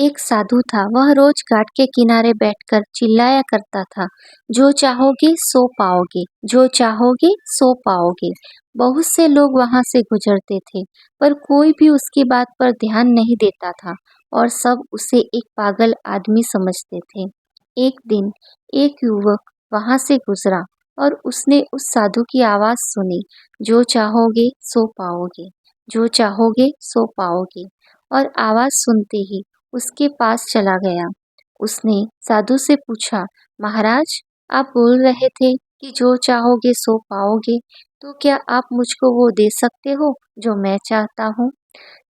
एक साधु था। वह रोज घाट के किनारे बैठकर चिल्लाया करता था, जो चाहोगे सो पाओगे, जो चाहोगे सो पाओगे। बहुत से लोग वहां से गुजरते थे, पर कोई भी उसकी बात पर ध्यान नहीं देता था और सब उसे एक पागल आदमी समझते थे। एक दिन एक युवक वहां से गुजरा और उसने उस साधु की आवाज सुनी, जो चाहोगे सो पाओगे, जो चाहोगे सो पाओगे। और आवाज सुनते ही उसके पास चला गया। उसने साधु से पूछा, महाराज, आप बोल रहे थे कि जो चाहोगे सो पाओगे, तो क्या आप मुझको वो दे सकते हो जो मैं चाहता हूँ?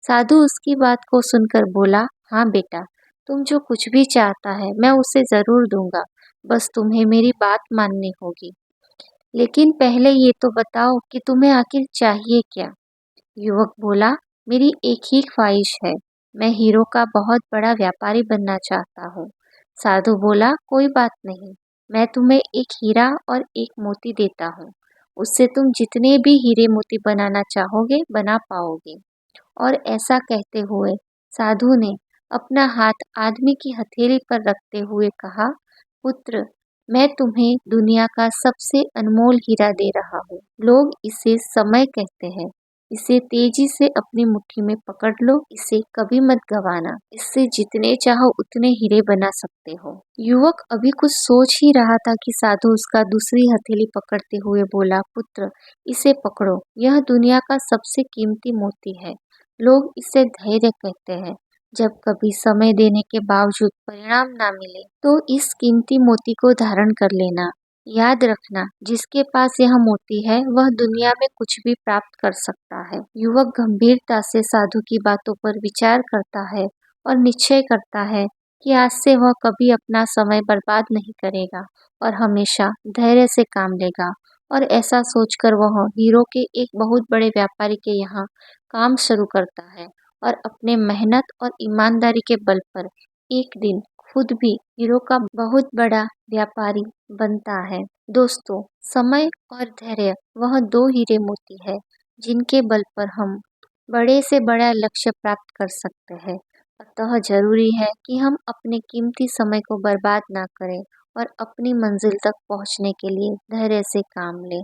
साधु उसकी बात को सुनकर बोला, हाँ बेटा, तुम जो कुछ भी चाहता है मैं उसे जरूर दूंगा, बस तुम्हें मेरी बात माननी होगी। लेकिन पहले ये तो बताओ कि तुम्हें आखिर चाहिए क्या? युवक बोला, मेरी एक ही ख्वाहिश है, मैं हीरो का बहुत बड़ा व्यापारी बनना चाहता हूँ। साधु बोला, कोई बात नहीं, मैं तुम्हें एक हीरा और एक मोती देता हूँ। उससे तुम जितने भी हीरे मोती बनाना चाहोगे बना पाओगे। और ऐसा कहते हुए साधु ने अपना हाथ आदमी की हथेली पर रखते हुए कहा, पुत्र, मैं तुम्हें दुनिया का सबसे अनमोल हीरा दे रहा हूँ। लोग इसे समय कहते हैं। इसे तेजी से अपनी मुट्ठी में पकड़ लो, इसे कभी मत गंवाना। इससे जितने चाहो उतने हीरे बना सकते हो। युवक अभी कुछ सोच ही रहा था कि साधु उसका दूसरी हथेली पकड़ते हुए बोला, पुत्र, इसे पकड़ो, यह दुनिया का सबसे कीमती मोती है। लोग इसे धैर्य कहते हैं। जब कभी समय देने के बावजूद परिणाम ना मिले, तो इस कीमती मोती को धारण कर लेना। याद रखना, जिसके पास यह मोती है वह दुनिया में कुछ भी प्राप्त कर सकता है। युवक गंभीरता से साधु की बातों पर विचार करता है और निश्चय करता है कि आज से वह कभी अपना समय बर्बाद नहीं करेगा और हमेशा धैर्य से काम लेगा। और ऐसा सोचकर वह हीरो के एक बहुत बड़े व्यापारी के यहाँ काम शुरू करता है और अपने मेहनत और ईमानदारी के बल पर एक दिन खुद भी हीरो का बहुत बड़ा व्यापारी बनता है। दोस्तों, समय और धैर्य वह दो हीरे मोती है जिनके बल पर हम बड़े से बड़ा लक्ष्य प्राप्त कर सकते हैं। अतः जरूरी है कि हम अपने कीमती समय को बर्बाद ना करें और अपनी मंजिल तक पहुंचने के लिए धैर्य से काम लें।